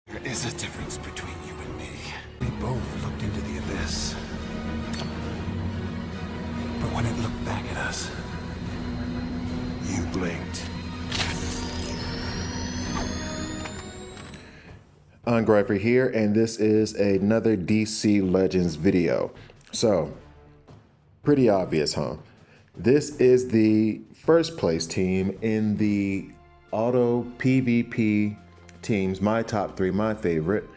There is a difference between you and me. We both looked into the abyss. But when it looked back at us, you blinked. Ungrifer here, and this is another DC Legends video. So, pretty obvious, huh? This is the first place team in the auto PvP teams, my top three, my favorite.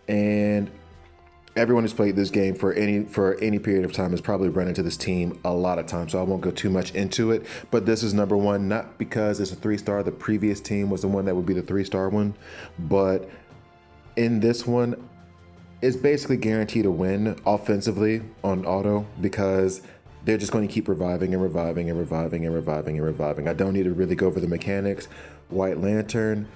And everyone who's played this game for any period of time has probably run into this team a lot of times, so I won't go too much into it. But this is number one, not because it's a 3-star. The previous team was the one that would be the 3-star one, but in this one, it's basically guaranteed to win offensively on auto because they're just going to keep reviving and reviving and reviving and reviving and reviving. I don't need to really go over the mechanics. White Lantern,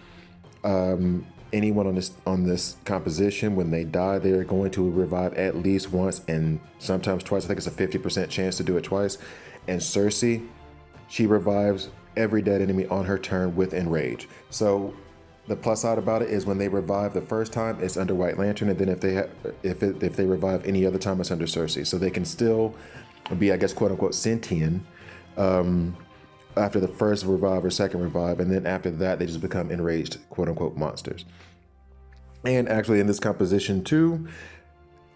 anyone on this composition, when they die, they're going to revive at least once and sometimes twice. I think it's a 50% chance to do it twice. And Cersei, she revives every dead enemy on her turn with Enrage. So the plus side about it is when they revive the first time, it's under White Lantern, and then if they revive any other time, it's under Cersei. So they can still be, I guess, quote unquote, sentient after the first revive or second revive, and then after that, they just become enraged, quote unquote, monsters. And actually, in this composition too,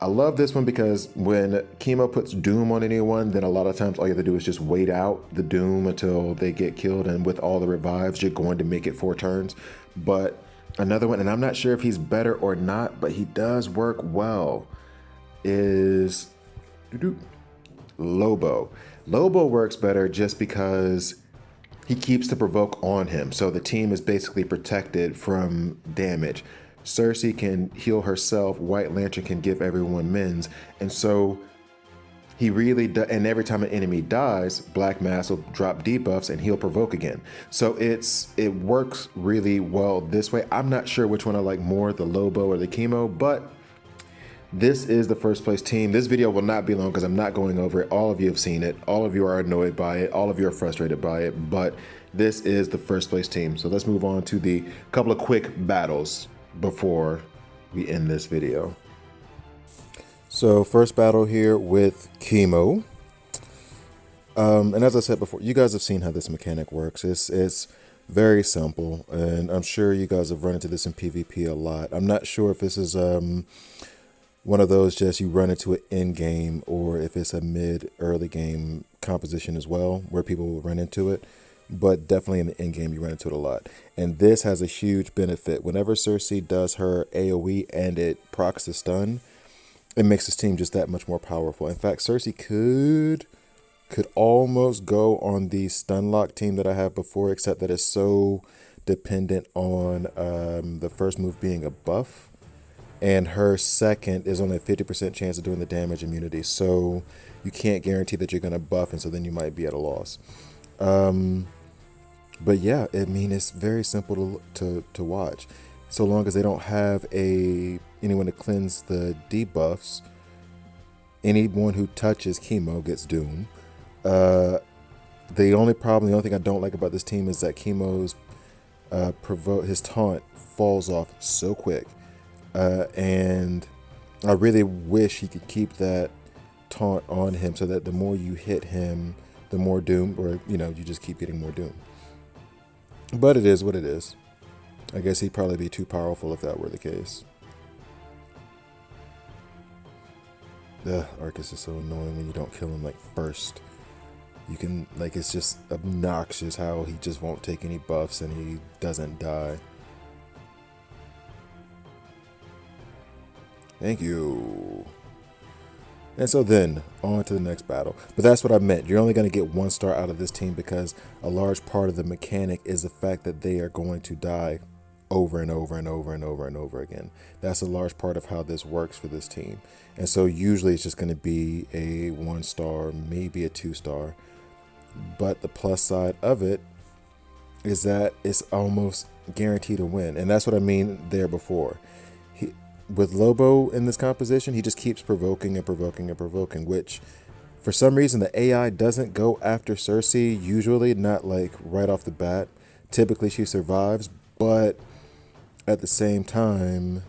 I love this one because when Chemo puts Doom on anyone, then a lot of times all you have to do is just wait out the Doom until they get killed. And with all the revives, you're going to make it 4 turns. But another one, and I'm not sure if he's better or not, but he does work well, is Lobo. Lobo works better just because he keeps the provoke on him. So the team is basically protected from damage. Cersei can heal herself, White Lantern can give everyone mins, and so he really does. And every time an enemy dies, Black Mass will drop debuffs and he'll provoke again. So it works really well this way. I'm not sure which one I like more, the Lobo or the Chemo, but this is the first place team. This video will not be long because I'm not going over it. All of you have seen it. All of you are annoyed by it. All of you are frustrated by it, but this is the first place team. So let's move on to the couple of quick battles before we end this video. So first battle here with Chemo. And as I said before, you guys have seen how this mechanic works. It's very simple, and I'm sure you guys have run into this in PvP a lot. I'm not sure if this is one of those just you run into it in game, or if it's a early game composition as well, where people will run into it. But definitely in the end game, you run into it a lot. And this has a huge benefit. Whenever Cersei does her AoE and it procs the stun, it makes this team just that much more powerful. In fact, Cersei could almost go on the stun lock team that I have before, except that it's so dependent on the first move being a buff. And her second is only a 50% chance of doing the damage immunity. So you can't guarantee that you're going to buff, and so then you might be at a loss. But yeah, I mean, it's very simple to watch. So long as they don't have anyone to cleanse the debuffs, anyone who touches Chemo gets Doom. The only thing I don't like about this team is that Chemo's his taunt falls off so quick. And I really wish he could keep that taunt on him so that the more you hit him, the more Doom, or you just keep getting more Doom. But it is what it is. I guess he'd probably be too powerful if that were the case. Arcus is so annoying when you don't kill him first. You can it's just obnoxious how he just won't take any buffs and he doesn't die. Thank you. And so then, on to the next battle. But that's what I meant. You're only going to get 1 star out of this team because a large part of the mechanic is the fact that they are going to die over and over and over and over and over again. That's a large part of how this works for this team. And so usually it's just going to be a 1 star, maybe a 2 star. But the plus side of it is that it's almost guaranteed to win. And that's what I mean there before. With Lobo in this composition, he just keeps provoking and provoking and provoking, which for some reason the AI doesn't go after Cersei, usually not right off the bat. Typically she survives, but at the same time,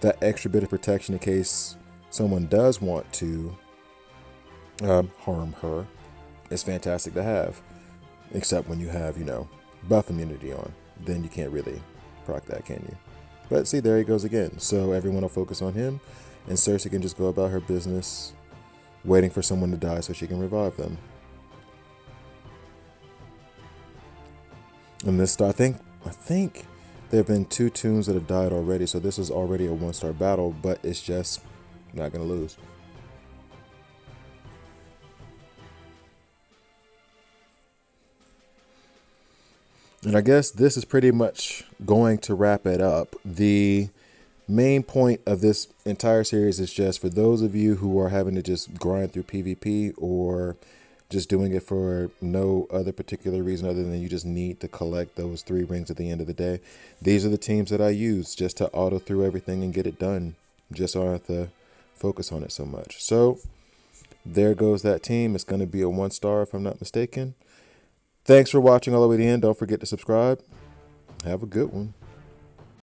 that extra bit of protection in case someone does want to harm her is fantastic to have. Except when you have, buff immunity on. Then you can't really proc that, can you? But see, there he goes again. So everyone will focus on him, and Cersei can just go about her business waiting for someone to die so she can revive them. And this, I think there have been 2 tombs that have died already, so this is already a 1-star battle, but it's just not going to lose. And I guess this is pretty much going to wrap it up. The main point of this entire series is just for those of you who are having to just grind through PvP or just doing it for no other particular reason other than you just need to collect those 3 rings at the end of the day. These are the teams that I use just to auto through everything and get it done. Just so I don't have to focus on it so much. So there goes that team. It's going to be a 1-star if I'm not mistaken. Thanks for watching all the way to the end. Don't forget to subscribe. Have a good one.